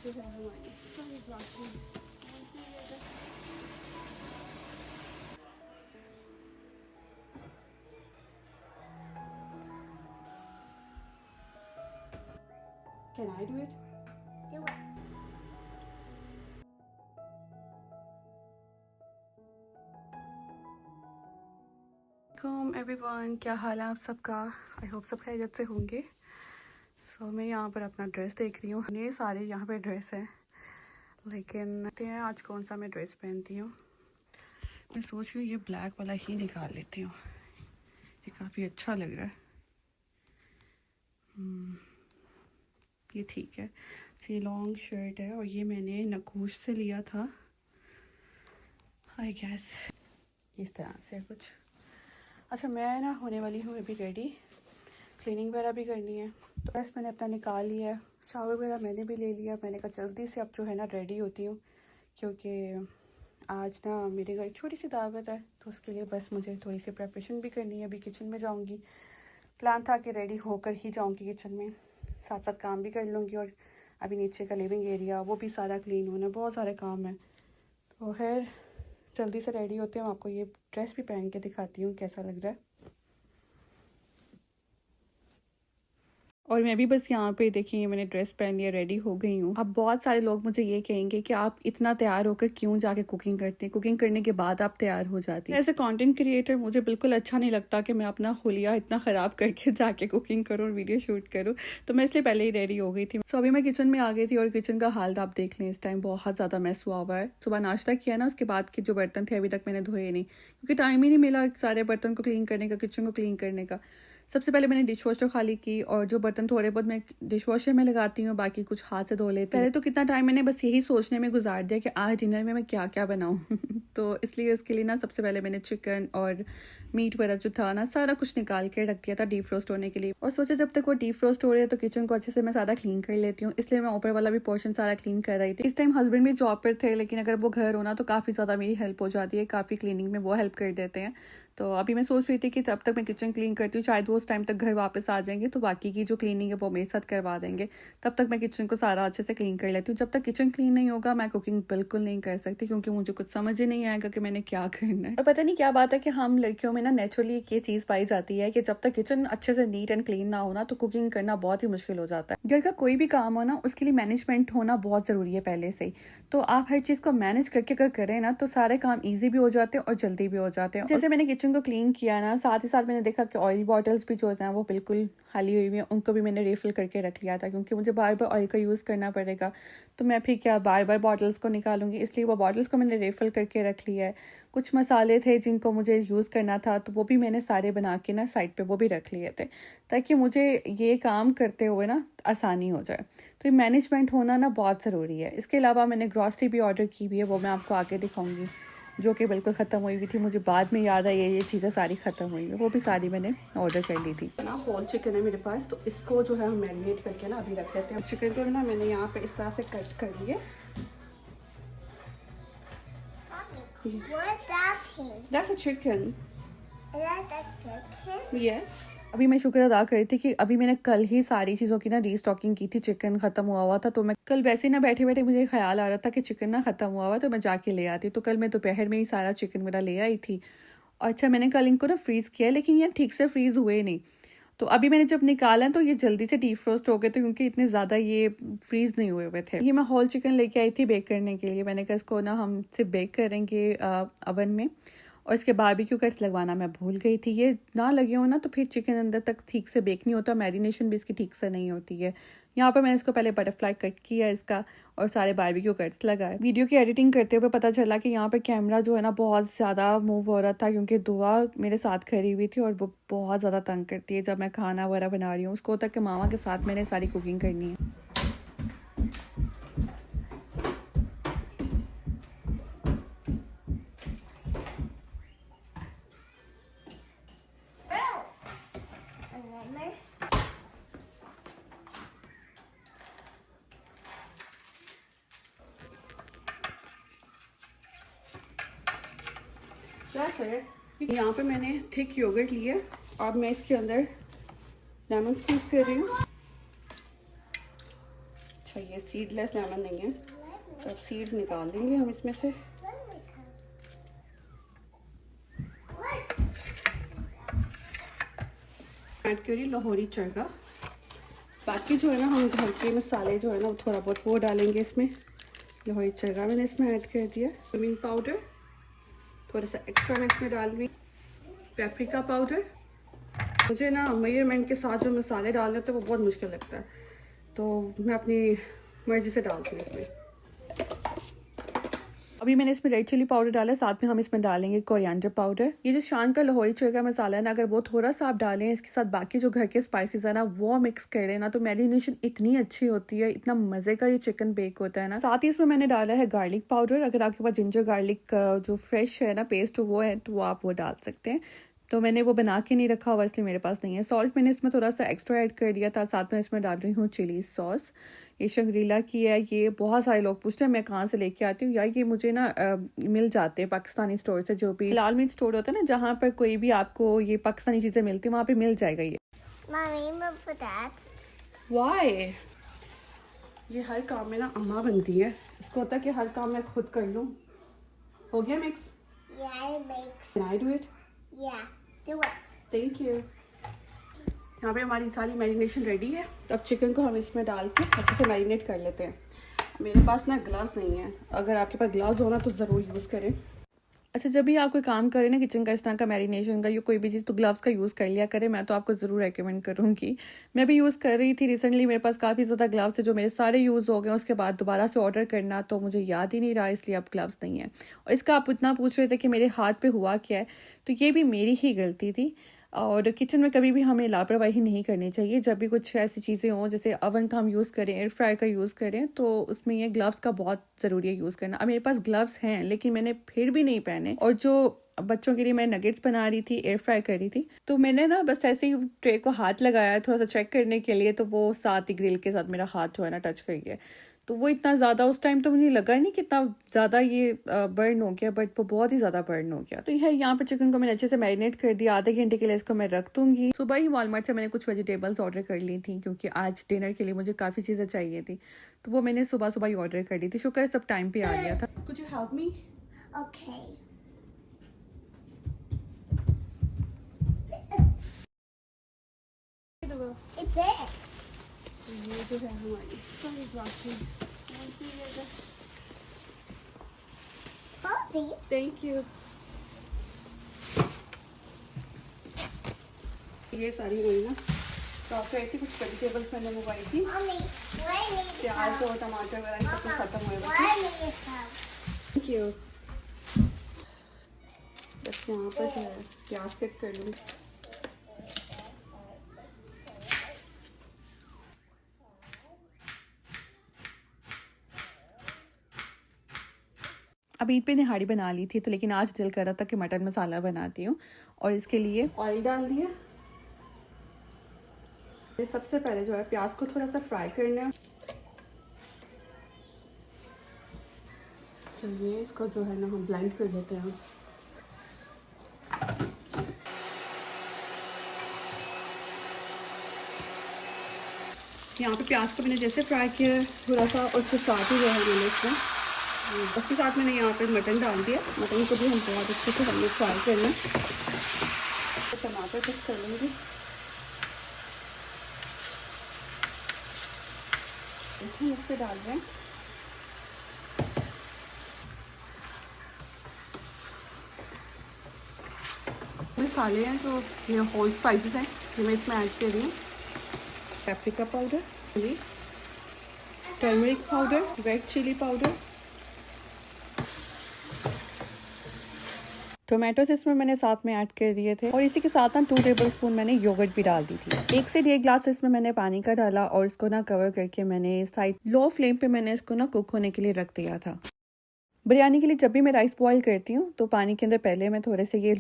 जो है हमारी सारी classes. Can I do it? Do it. Everyone, क्या हाल है आप सबका? आई होप सब खैरियत से होंगे। सो मैं यहाँ पर अपना ड्रेस देख रही हूँ। ये सारे यहाँ पे ड्रेस हैं, लेकिन देखते हैं आज कौन सा मैं ड्रेस पहनती हूँ। मैं सोच रही हूँ ये ब्लैक वाला ही निकाल लेती हूँ, ये काफ़ी अच्छा लग रहा है। ये ठीक है। ये लॉन्ग शर्ट है और ये मैंने नखूश से लिया था आई गेस। इस तरह से कुछ। अच्छा, मैं ना होने वाली हूँ अभी रेडी, क्लीनिंग वगैरह भी करनी है। तो बस मैंने अपना निकाल लिया है, शावर वगैरह मैंने भी ले लिया। मैंने कहा जल्दी से अब जो है ना रेडी होती हूँ, क्योंकि आज ना मेरे घर छोटी सी दावत है, तो उसके लिए बस मुझे थोड़ी सी प्रिपरेशन भी करनी है। अभी किचन में जाऊँगी, प्लान था कि रेडी होकर ही जाऊँगी किचन में, साथ साथ काम भी कर लूँगी। और अभी नीचे का लिविंग एरिया वो भी सारा क्लीन होना, बहुत सारे काम हैं। तो खैर जल्दी से रेडी होते हैं। आपको ये ड्रेस भी पहन के दिखाती हूँ कैसा लग रहा है। और मैं भी बस यहाँ पे देखिए मैंने ड्रेस पहन लिया, रेडी हो गई हूँ। अब बहुत सारे लोग मुझे ये कहेंगे कि आप इतना तैयार होकर क्यों जाके कुकिंग करते हैं, कुकिंग करने के बाद आप तैयार हो जाती हैं। एज ए कंटेंट क्रिएटर मुझे बिल्कुल अच्छा नहीं लगता कि मैं अपना हुलिया इतना ख़राब करके जाके कुकिंग करूँ और वीडियो शूट करूँ। तो मैं इसलिए पहले ही रेडी हो गई थी। सो अभी मैं किचन में आ गई थी और किचन का हाल आप देख लें, इस टाइम बहुत ज़्यादा मैस हुआ है। सुबह नाश्ता किया ना, उसके बाद के जो बर्तन थे अभी तक मैंने धोए नहीं, क्योंकि टाइम ही नहीं मिला सारे बर्तन को क्लीन करने का, किचन को क्लीन करने का। सबसे पहले मैंने डिश वॉशर खाली की, और जो बर्तन थोड़े बहुत मैं डिश वॉशर में लगाती हूँ, बाकी कुछ हाथ से धो लेती हूँ। पहले तो कितना टाइम मैंने बस यही सोचने में गुजार दिया कि आज डिनर में मैं क्या क्या बनाऊँ तो इसलिए उसके लिए ना सबसे पहले मैंने चिकन और मीट वगैरह जो था ना सारा कुछ निकाल के रख दिया था डीप फ्रोस्ट होने के लिए। और सोचा जब तक वो डीप फ्रोस्ट हो रही है तो किचन को अच्छे से मैं सारा क्लीन कर लेती हूँ, इसलिए मैं ऊपर वाला भी पोर्शन सारा क्लीन कर रही थी। इस टाइम हस्बैंड भी जॉब पर थे, लेकिन अगर वो घर होना तो काफ़ी ज़्यादा मेरी हेल्प हो जाती है, काफ़ी क्लीनिंग में वो हेल्प कर देते हैं। तो अभी मैं सोच रही थी कि तब तक मैं किचन क्लीन करती हूँ, शायद वो उस टाइम तक घर वापस आ जाएंगे तो बाकी की जो क्लीनिंग है वो मेरे साथ करवा देंगे। तब तक मैं किचन को सारा अच्छे से क्लीन कर लेती हूँ। जब तक किचन क्लीन नहीं होगा मैं कुकिंग बिल्कुल नहीं कर सकती, क्योंकि मुझे कुछ समझ ही नहीं आएगा कि मैंने क्या करना है। और पता नहीं क्या बात है कि हम लड़कियों में ना नेचुरली ये चीज़ पाई जाती है कि जब तक किचन अच्छे से नीट एंड क्लीन ना होना तो कुकिंग करना बहुत ही मुश्किल हो जाता है। घर का कोई भी काम हो ना, उसके लिए मैनेजमेंट होना बहुत ज़रूरी है पहले से ही। तो आप हर चीज़ को मैनेज करके अगर करें ना तो सारे काम ईजी भी हो जाते हैं और जल्दी भी हो जाते हैं। जैसे मैंने किचन को क्लीन किया ना, साथ ही साथ मैंने देखा कि ऑयल बॉटल्स भी जो होते हैं वो बिल्कुल खाली हुई हुई हैं, उनको भी मैंने रिफिल करके रख लिया था, क्योंकि मुझे बार बार ऑयल का यूज़ करना पड़ेगा। तो मैं फिर क्या बार बार बॉटल्स को निकालूंगी, इसलिए वो बॉटल्स को मैंने रिफिल करके रख लिया है। कुछ मसाले थे जिनको मुझे यूज़ करना था तो वो भी मैंने सारे बना के ना साइड पे वो भी रख लिए थे, ताकि मुझे ये काम करते हुए ना आसानी हो जाए। तो ये मैनेजमेंट होना ना बहुत ज़रूरी है। इसके अलावा मैंने ग्रॉसरी भी ऑर्डर की हुई है, वो मैं आपको आगे दिखाऊंगी, जो कि बिल्कुल ख़त्म हुई हुई थी। मुझे बाद में याद आई ये चीज़ें सारी ख़त्म हुई है, वो भी सारी मैंने ऑर्डर कर ली थी ना। होल चिकन है मेरे पास, तो इसको जो है हम मैरिनेट करके ना अभी रख लेते हैं। चिकन को ना मैंने यहाँ पे इस तरह से कट कर लिए। That's a chicken. Yes. अभी मैं शुक्र अदा कर रही थी कि अभी मैंने कल ही सारी चीज़ों की ना रीस्टॉकिंग की थी। चिकन ख़त्म हुआ था, तो मैं कल वैसे ही ना बैठे बैठे मुझे ख्याल आ रहा था कि चिकन ना ख़त्म हुआ तो मैं जाके ले आती। तो कल मैं दोपहर में ही सारा चिकन मेरा ले आई थी। अच्छा, मैंने कल इनको ना फ्रीज़ किया, लेकिन ये ठीक से फ्रीज़ हुए नहीं। तो अभी मैंने जब निकाला तो ये जल्दी से डीप फ्रोस्ट हो गए थे, क्योंकि इतने ज़्यादा ये फ्रीज़ नहीं हुए हुए थे। ये मैं होल चिकन लेके आई थी बेक करने के लिए। मैंने कहा इसको ना हम सिर्फ बेक करेंगे अवन में, और इसके बारबेक्यू कट्स लगवाना मैं भूल गई थी। ये ना लगे हो ना तो फिर चिकन अंदर तक ठीक से बेक नहीं होता, मैरिनेशन भी इसकी ठीक से नहीं होती है। यहाँ पर मैंने इसको पहले बटरफ्लाई कट किया इसका, और सारे बारबेक्यू कट्स लगाए। वीडियो की एडिटिंग करते हुए पता चला कि यहाँ पर कैमरा जो है ना बहुत ज़्यादा मूव हो रहा था, क्योंकि दुआ मेरे साथ खड़ी हुई थी और वो बहुत ज़्यादा तंग करती है जब मैं खाना वगैरह बना रही हूँ। उसको तक कि मामा के साथ मैंने सारी कुकिंग करनी है। यहाँ पे मैंने थिक योगर्ट लिया, अब मैं इसके अंदर लेमन स्क्वीज कर रही हूँ। अच्छा, ये ये सीडलेस लेमन नहीं है, तो अब सीड्स निकाल देंगे हम इसमें से। ऐड करिए लाहौरी चरगा। बाकी जो है ना हम घर के मसाले जो है ना थोड़ा बहुत वो डालेंगे इसमें। लाहौरी चरगा मैंने इसमें ऐड कर दिया। क्यूमिन पाउडर थोड़ा सा एक्स्ट्रा मैं इसमें डाल रही। पेपरिका पाउडर, मुझे ना मेजरमेंट के साथ जो मसाले डालने होते हैं वो बहुत मुश्किल लगता है, तो मैं अपनी मर्ज़ी से डालती हूँ इसमें। अभी मैंने इसमें रेड चिली पाउडर डाला है, साथ में हम इसमें डालेंगे कोरिएंडर पाउडर। ये जो शान का लाहौरी चरगा मसाला है ना, अगर वो थोड़ा सा आप डालें इसके साथ बाकी जो घर के स्पाइसेस है ना वो मिक्स करें ना, तो मैरिनेशन इतनी अच्छी होती है, इतना मज़े का ये चिकन बेक होता है ना। साथ ही इसमें मैंने डाला है गार्लिक पाउडर। अगर आपके पास जिंजर गार्लिक जो फ्रेश है ना पेस्ट वो है तो वो आप वो डाल सकते हैं, तो मैंने वो बना के नहीं रखा हुआ इसलिए मेरे पास नहीं है। सॉल्ट मैंने इसमें थोड़ा सा एक्स्ट्रा ऐड कर दिया था। साथ में इसमें डाल रही हूँ चिली सॉस, ये शंग्रीला की है। ये बहुत सारे लोग पूछते हैं मैं कहाँ से लेके आती हूँ, यार ये मुझे ना मिल जाते हैं पाकिस्तानी स्टोर से, जो भी लाल मिर्च स्टोर होता है ना जहाँ पर कोई भी आपको ये पाकिस्तानी चीज़ें मिलती हैं वहाँ पे मिल जाएगा ये। वाई ये हर काम में ना अम्मा बनती है, इसको होता है कि हर काम मैं खुद कर लूँ। हो गया mix? Can I do it? Do it. Thank you. यहाँ पे हमारी सारी मैरिनेशन रेडी है, तो अब चिकन को हम इसमें डाल के अच्छे से मैरिनेट कर लेते हैं। मेरे पास ना ग्लव्स नहीं है, अगर आपके पास ग्लव्स हो ना तो ज़रूर यूज़ करें। अच्छा, जब भी आप कोई काम करें ना किचन का, इस तरह का मैरिनेशन का या कोई भी चीज़, तो ग्लव्स का यूज़ कर लिया करें। मैं तो आपको ज़रूर रेकमेंड करूँगी। मैं भी यूज़ कर रही थी रिसेंटली, मेरे पास काफ़ी ज़्यादा ग्लव्स है जो मेरे सारे यूज़ हो गए। उसके बाद दोबारा से ऑर्डर करना तो मुझे याद ही नहीं रहा, इसलिए अब ग्लव्स नहीं है। और इसका आप इतना पूछ रहे थे कि मेरे हाथ पे हुआ क्या है, तो ये भी मेरी ही गलती थी। और किचन में कभी भी हमें लापरवाही नहीं करनी चाहिए। जब भी कुछ ऐसी चीज़ें हों, जैसे ओवन का हम यूज़ करें, एयर फ्रायर का यूज़ करें, तो उसमें ये ग्लव्स का बहुत ज़रूरी है यूज़ करना। अब मेरे पास ग्लव्स हैं लेकिन मैंने फिर भी नहीं पहने। और जो बच्चों के लिए मैं नगेट्स बना रही थी, एयर फ्राई कर रही थी, तो मैंने ना बस ऐसे ही ट्रे को हाथ लगाया थोड़ा सा चेक करने के लिए, तो वो साथ ही ग्रिल के साथ मेरा हाथ जो है ना टच कर गया। तो वो इतना ज़्यादा उस टाइम तो मुझे लगा नहीं कितना ज़्यादा ये बर्न हो गया, बट वो बहुत ही ज़्यादा बर्न हो गया। तो यार यहाँ पर चिकन को मैंने अच्छे से मैरिनेट कर दिया। आधे घंटे के लिए इसको मैं रख दूँगी। सुबह ही वॉलमार्ट से मैंने कुछ वेजिटेबल्स ऑर्डर कर ली थी, क्योंकि आज डिनर के लिए मुझे काफ़ी चीज़ें चाहिए थी, तो वो मैंने सुबह सुबह ही ऑर्डर कर दी थी। शुक्र है सब टाइम पे आ गया था। Could you help me? Okay. It's it. ये जो है हमारी Both these. Thank you. ये सारी हुई ना शॉप गई थी, कुछ वेजिटेबल्स मैंने मंगवाई थी, Mommy, what I need प्याज और टमाटर वगैरह सब कुछ खत्म हो What गया। I need is help. Thank you. बस यहाँ पर जो है प्याज कट कर लूँ। अब ईद पे निहारी बना ली थी, तो लेकिन आज दिल कर रहा था कि मटन मसाला बनाती हूँ, और इसके लिए ऑयल डाल दिया। सबसे पहले जो है प्याज को थोड़ा सा फ्राई करना है। चलिए इसको जो है ना हम ब्लेंड कर देते हैं। यहाँ पे प्याज को मैंने जैसे फ्राई किया थोड़ा सा, और उसके साथ ही जो है मैंने इसमें उसके साथ मैंने यहाँ पे मटन डाल दिया। मटन को भी हम बहुत अच्छे से हमने फ्राई करना। तो टमाटर कट कर लेंगे। इस पर डाल रहे हैं मसाले हैं जो ये होल स्पाइसेस हैं, ये मैं इसमें ऐड कर रही हूँ। Paprika powder, chilli, turmeric powder, red chilli powder, tomatoes इसमें मैंने साथ में ऐड कर दिए थे, और इसी के साथ ना 2 टेबलस्पून मैंने योगर्ट भी डाल दी थी। 1 से 1.5 ग्लास इसमें मैंने पानी का डाला, और इसको ना कवर करके मैंने साइड लो फ्लेम पे मैंने इसको ना कुक होने के लिए रख दिया था। बिरयानी के लिए जब भी मैं राइस बॉईल करती हूँ तो पानी के अंदर पहले मैं थोड़े से ये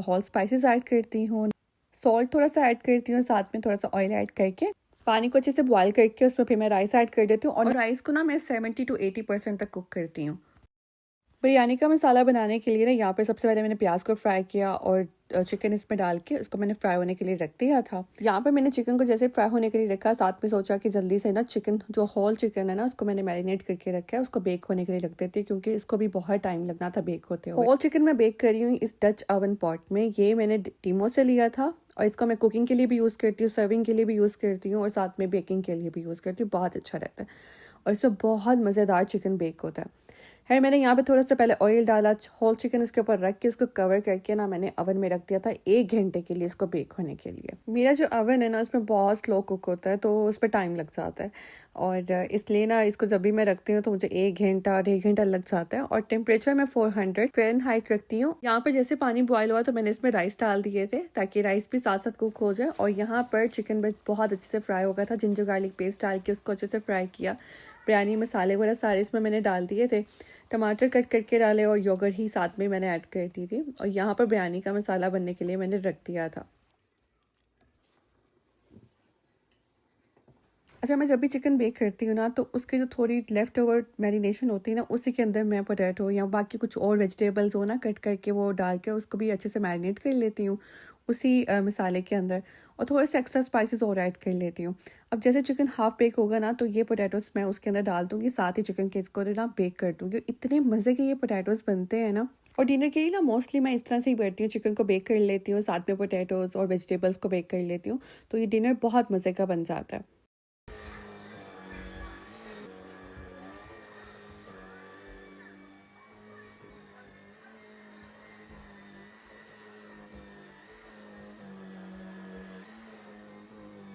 होल स्पाइसेस ऐड करती हूँ, सॉल्ट थोड़ा सा ऐड करती हूँ, साथ में थोड़ा सा ऑयल ऐड करके पानी को अच्छे से बॉईल करके उसमें फिर मैं राइस ऐड कर देती हूँ, और राइस को ना मैं 70 to 80% तक कुक करती हूँ। बिरयानी का मसाला बनाने के लिए ना यहाँ पे सबसे पहले मैंने प्याज को फ्राई किया, और चिकन इसमें डाल के उसको मैंने फ्राई होने के लिए रख दिया था। यहाँ पे मैंने चिकन को जैसे फ्राई होने के लिए रखा, साथ में सोचा कि जल्दी से ना चिकन जो होल चिकन है ना उसको मैंने मैरिनेट करके रखा है, उसको बेक होने के लिए रख देती हूँ क्योंकि इसको भी बहुत टाइम लगना था बेक होते हुए। होल चिकन मैं बेक कर रही हूँ इस डच ओवन पॉट में। ये मैंने टीमो से लिया था और इसको मैं कुकिंग के लिए भी यूज़ करती हूँ, सर्विंग के लिए भी यूज़ करती हूँ और साथ में बेकिंग के लिए भी यूज़ करती हूँ। बहुत अच्छा रहता है और इसमें बहुत मज़ेदार चिकन बेक होता है। मैंने यहाँ पे थोड़ा सा पहले ऑयल डाला, होल चिकन इसके ऊपर रख के उसको कवर करके ना मैंने ओवन में रख दिया था 1 घंटे के लिए इसको बेक होने के लिए। मेरा जो ओवन है ना उसमें बहुत स्लो कुक होता है तो उस पर टाइम लग जाता है और इसलिए ना इसको जब भी मैं रखती हूँ तो मुझे 1 घंटा 1.5 घंटा लग जाता है। और टेम्परेचर मैं 400 फ़ारेनहाइट रखती हूँ। यहाँ पर जैसे पानी बॉयल हुआ तो मैंने इसमें राइस डाल दिए थे ताकि राइस भी साथ साथ कुक हो जाए। और यहाँ पर चिकन बहुत अच्छे से फ्राई हो गया था। जिंजर गार्लिक पेस्ट डाल के उसको अच्छे से फ्राई किया। बिरयानी मसाले वगैरह सारे इसमें मैंने डाल दिए थे। टमाटर कट करके डाले और योगर्ट ही साथ में मैंने ऐड कर दी थी। और यहाँ पर बिरयानी का मसाला बनने के लिए मैंने रख दिया था। अच्छा, मैं जब भी चिकन बेक करती हूँ ना तो उसके जो थोड़ी लेफ़्ट ओवर मैरिनेशन होती है ना उसी के अंदर मैं पोटैटो या बाकी कुछ और वेजिटेबल्स हो ना कट करके वो डाल के उसको भी अच्छे से मैरिनेट कर लेती हूँ उसी मसाले के अंदर। और थोड़े से एक्स्ट्रा स्पाइसेस और ऐड कर लेती हूँ। अब जैसे चिकन हाफ बेक होगा ना तो ये पोटैटोज़ मैं उसके अंदर डाल दूँगी, साथ ही चिकन के इसको ना बेक कर दूँगी। इतने मज़े के ये पोटैटोज़ बनते हैं ना। और डिनर के लिए ना मोस्टली मैं इस तरह से ही करती हूँ, चिकन को बेक कर लेती हूँ, साथ में पोटैटोज़ और वेजिटेबल्स को बेक कर लेती हूँ, तो ये डिनर बहुत मज़े का बन जाता है।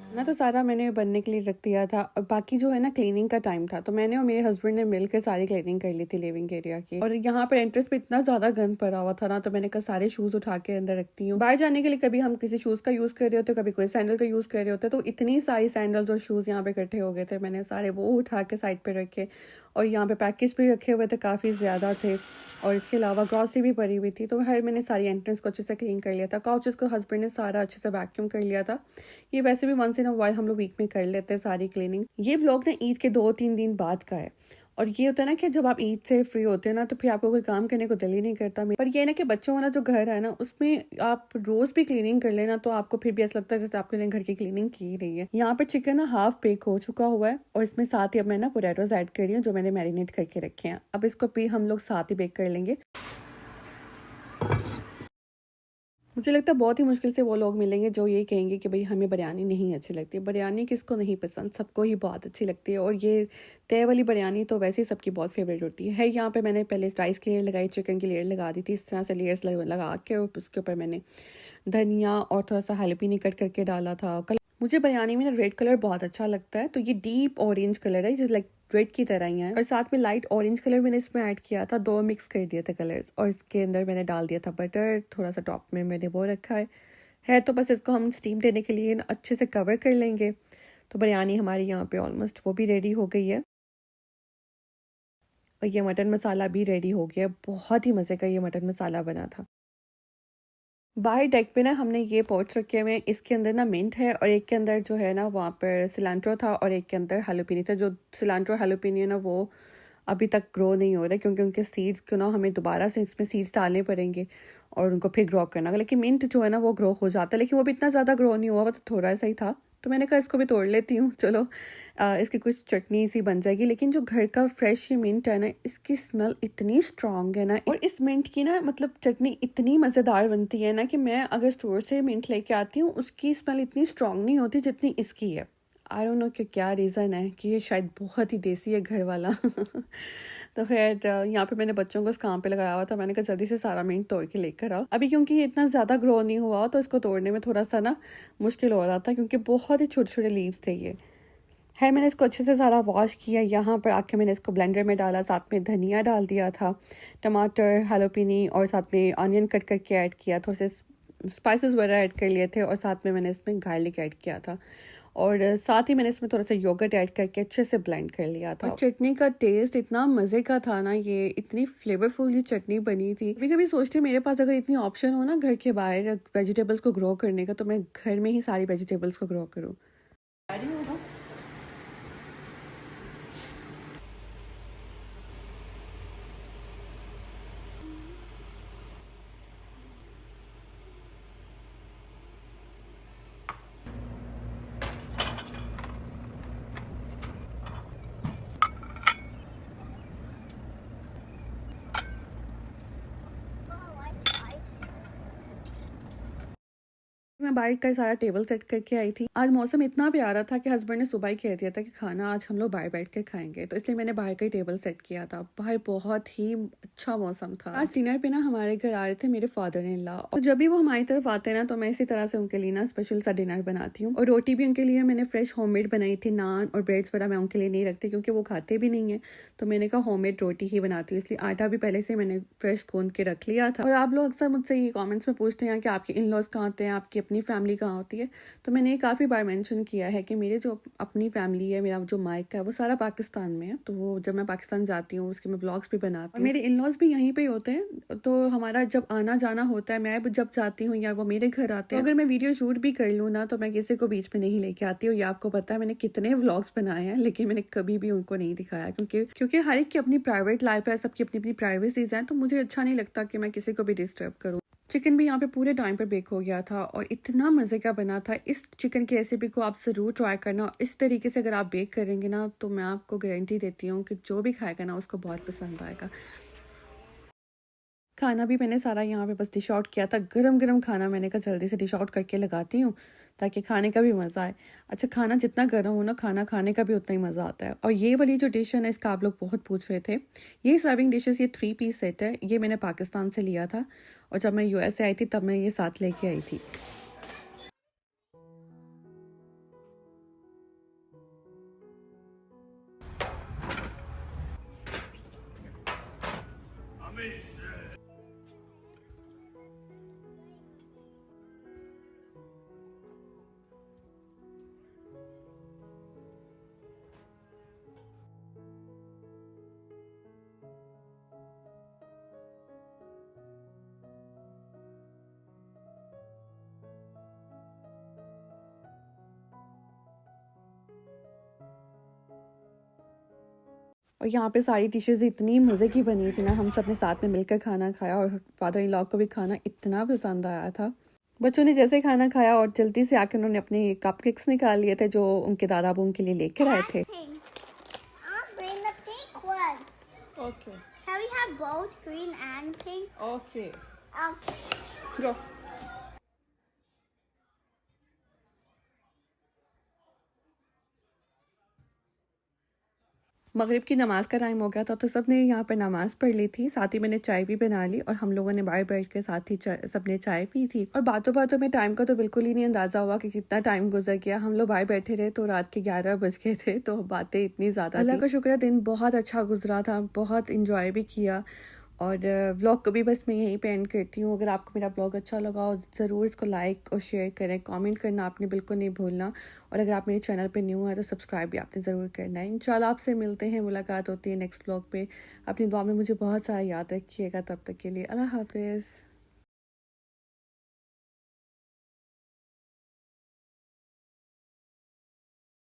ना तो सारा मैंने बनने के लिए रख दिया था और बाकी जो है ना क्लीनिंग का टाइम था तो मैंने और मेरे हस्बैंड ने मिलकर सारी क्लीनिंग कर ली थी लिविंग एरिया की। और यहाँ पर एंट्रेंस पे इतना ज़्यादा गंद पड़ा हुआ था ना तो मैंने कहा सारे शूज़ उठा के अंदर रखती हूँ। बाहर जाने के लिए कभी हम किसी शूज़ का यूज़ कर रहे होते, कभी कोई सैंडल का यूज़ कर रहे होते, तो इतनी सारी सैंडल्स और शूज़ यहाँ पे इकट्ठे हो गए थे। मैंने सारे वो उठा के साइड पर रखे और यहाँ पे पैकेज भी रखे हुए थे, काफ़ी ज़्यादा थे। और इसके अलावा ग्रॉसरी भी पड़ी हुई थी तो मैंने सारी एंट्रेंस को अच्छे से क्लीन कर लिया था। काउचेस को हस्बैंड ने सारा अच्छे से वैक्यूम कर लिया था। ये वैसे भी वंस इन अ वाइल हम लोग वीक में कर लेते हैं सारी क्लीनिंग। ये व्लॉग ना ईद के 2-3 दिन बाद का है और ये होता है ना कि जब आप ईद से फ्री होते हैं ना तो फिर आपको कोई काम करने को दिल ही नहीं करता। पर ये है ना कि बच्चों वाला जो घर है ना उसमें आप रोज भी क्लीनिंग कर लेना तो आपको फिर भी ऐसा लगता है जैसे आपने घर की क्लीनिंग की रही है। यहाँ पे चिकन ना हाफ बेक हो चुका हुआ है और इसमें साथ ही अब मैं ना पोटैटोज ऐड कर रही हूँ जो मैंने मैरिनेट करके रखे हैं। अब इसको भी हम लोग साथ ही बेक कर लेंगे। मुझे लगता है बहुत ही मुश्किल से वो लोग मिलेंगे जो ये कहेंगे कि भाई हमें बिरयानी नहीं अच्छी लगती। बिरयानी किसको नहीं पसंद, सबको ही बहुत अच्छी लगती है और ये तय वाली बिरयानी तो वैसे ही सबकी बहुत फेवरेट होती है। यहाँ पे मैंने पहले राइस की लेयर लगाई, चिकन की लेयर लगा दी थी। इस तरह से लेयर्स लगा के और उसके ऊपर मैंने धनिया और थोड़ा सा जैलपीनो कट करके डाला था। मुझे बिरयानी में ना रेड कलर बहुत अच्छा लगता है तो ये डीप ऑरेंज कलर है जो लाइक रेड की तरह ही है और साथ में लाइट ऑरेंज कलर मैंने इसमें ऐड किया था। 2 मिक्स कर दिए थे कलर्स और इसके अंदर मैंने डाल दिया था बटर, थोड़ा सा टॉप में मैंने वो रखा है। तो बस इसको हम स्टीम देने के लिए अच्छे से कवर कर लेंगे। तो बिरयानी हमारी यहाँ पे ऑलमोस्ट वो भी रेडी हो गई है और ये मटन मसाला भी रेडी हो गया। बहुत ही मज़े का ये मटन मसाला बना था। बाहर डेक पे ना हमने ये पॉट्स रखे हुए हैं, इसके अंदर ना मिंट है और एक के अंदर जो है ना वहाँ पर सिलेंट्रो था और एक के अंदर जैलपीनो था। जो सिलेंट्रो जैलपीनो ना वो अभी तक ग्रो नहीं हो रहा क्योंकि उनके सीड्स को ना हमें दोबारा से इसमें सीड्स डालने पड़ेंगे और उनको फिर ग्रो करना। लेकिन मिंट जो है ना वो ग्रो हो जाता है लेकिन वो भी इतना ज़्यादा ग्रो नहीं हुआ, वो तो थोड़ा सा ही था। तो मैंने कहा इसको भी तोड़ लेती हूँ, चलो इसकी कुछ चटनी सी बन जाएगी। लेकिन जो घर का फ्रेश ये मिंट है ना इसकी स्मेल इतनी स्ट्रॉन्ग है ना और इस मिंट की ना मतलब चटनी इतनी मज़ेदार बनती है ना कि मैं अगर स्टोर से मिंट लेके आती हूँ उसकी स्मेल इतनी स्ट्रॉन्ग नहीं होती जितनी इसकी है। आई डोंट नो कि क्या रीज़न है कि ये शायद बहुत ही देसी है घर वाला। तो खैर यहाँ पे मैंने बच्चों को इस काम पे लगाया हुआ था। मैंने कहा जल्दी से सारा मिंट तोड़ के लेकर आओ। अभी क्योंकि ये इतना ज़्यादा ग्रो नहीं हुआ तो इसको तोड़ने में थोड़ा सा ना मुश्किल हो रहा था क्योंकि बहुत ही छोटे छोटे लीव्स थे ये। मैंने इसको अच्छे से सारा वॉश किया। यहाँ पर आके मैंने इसको ब्लेंडर में डाला, साथ में धनिया डाल दिया था, टमाटर, जैलपीनो और साथ में ऑनियन कट करके ऐड किया, थोड़े से स्पाइसेस वगैरह ऐड कर लिए थे और साथ में मैंने इसमें गार्लिक ऐड किया था और साथ ही मैंने इसमें थोड़ा सा योगर्ट ऐड करके अच्छे से ब्लेंड कर लिया था। और चटनी का टेस्ट इतना मज़े का था ना, ये इतनी फ्लेवरफुल ये चटनी बनी थी। कभी कभी सोचती हूँ मेरे पास अगर इतनी ऑप्शन हो ना घर के बाहर वेजिटेबल्स को ग्रो करने का तो मैं घर में ही सारी वेजिटेबल्स को ग्रो करूँ। बाहर का सारा टेबल सेट करके आई थी। आज मौसम इतना प्यारा था कि हस्बैंड ने सुबह ही कह दिया था कि खाना आज हम लोग बाहर बैठ कर खाएंगे, तो इसलिए मैंने बाहर का ही टेबल सेट किया था। बाहर बहुत ही अच्छा मौसम था। आज डिनर पे ना हमारे घर आ रहे थे मेरे फादर इन लॉ, और जब भी वो हमारी तरफ आते हैं ना तो मैं इसी तरह से उनके लिए ना स्पेशल सा डिनर बनाती हूँ। और रोटी भी उनके लिए मैंने फ्रेश होममेड बनाई थी। नान और ब्रेड्स वगैरह मैं उनके लिए नहीं रखती क्योंकि वो खाते भी नहीं है, तो मैंने कहा होममेड रोटी ही बनाती हूँ, इसलिए आटा भी पहले से मैंने फ्रेश गूंद के रख लिया था। और आप लोग अक्सर मुझसे ये कमेंट्स में पूछते हैं कि आपके इन लॉज कहाँ होते हैं, आपकी अपनी फैमिली कहाँ होती है। तो मैंने ये काफ़ी बार मेंशन किया है कि मेरे जो अपनी फैमिली है, मेरा जो मायका है वो सारा पाकिस्तान में है। तो वो जब मैं पाकिस्तान जाती हूँ उसके मैं व्लॉग्स भी बनाती हूँ। मेरे इन लॉज भी यहीं पे होते हैं, तो हमारा जब आना जाना होता है, मैं जब जाती हूँ या वो मेरे घर आते हैं, तो अगर मैं वीडियो शूट भी कर लूँ ना तो मैं किसी को बीच में नहीं लेके आती हूँ। ये आपको पता है मैंने कितने व्लॉग्स बनाए हैं, लेकिन मैंने कभी भी उनको नहीं दिखाया क्योंकि हर एक की अपनी प्राइवेट लाइफ है, सबकी अपनी अपनी प्राइवेसीज हैं, तो मुझे अच्छा नहीं लगता कि मैं किसी को भी डिस्टर्ब करूँ। चिकन भी यहाँ पे पूरे टाइम पर बेक हो गया था और इतना मज़े का बना था। इस चिकन की रेसिपी को आप ज़रूर ट्राई करना। इस तरीके से अगर आप बेक करेंगे ना तो मैं आपको गारंटी देती हूँ कि जो भी खाएगा ना उसको बहुत पसंद आएगा। खाना भी मैंने सारा यहाँ पे बस डिश आउट किया था। गरम गरम खाना मैंने कहा जल्दी से डिश आउट करके लगाती हूँ ताकि खाने का भी मज़ा आए। अच्छा, खाना जितना गर्म हो ना, खाना खाने का भी उतना ही मज़ा आता है। और ये वाली जो डिश है ना, इसका आप लोग बहुत पूछ रहे थे। ये सर्विंग डिशेस, ये 3 पीस सेट है, ये मैंने पाकिस्तान से लिया था और जब मैं यूएस से आई थी तब मैं ये साथ लेके आई थी। और यहाँ पे सारी डिशेज़ इतनी मज़े की बनी थी ना, हम सब ने साथ में मिलकर खाना खाया और फादर इन लॉ को भी खाना इतना पसंद आया था। बच्चों ने जैसे खाना खाया और जल्दी से आके उन्होंने अपने कपकेक्स निकाल लिए थे जो उनके दादा अबू उनके लिए लेकर आए थे। Pink. I'll bring the pink ones. Okay Can we have both green and pink? Okay Oh, गो। मगरिब की नमाज़ का टाइम हो गया था तो सब ने यहाँ पर नमाज़ पढ़ ली थी, साथ ही मैंने चाय भी बना ली और हम लोगों ने बाहर बैठ के साथ ही सब ने चाय पी थी। और बातों बातों में टाइम का तो बिल्कुल ही नहीं अंदाज़ा हुआ कि कितना टाइम गुजर गया। हम लोग बाहर बैठे रहे तो रात के 11 बज गए थे, तो बातें इतनी ज़्यादा। अल्लाह का शुक्र है दिन बहुत अच्छा गुजरा था, बहुत इंजॉय भी किया। और व्लॉग को भी बस मैं यहीं पे एंड करती हूँ। अगर आपको मेरा ब्लॉग अच्छा लगा हो ज़रूर इसको लाइक और शेयर करें, कमेंट करना आपने बिल्कुल नहीं भूलना। और अगर आप मेरे चैनल पे न्यू है तो सब्सक्राइब भी आपने ज़रूर करना है। इंशाल्लाह आपसे मिलते हैं, मुलाकात होती है नेक्स्ट ब्लॉग पे। अपनी दुआ में मुझे बहुत सारा याद रखिएगा। तब तक के लिए अल्लाह हाफिज़।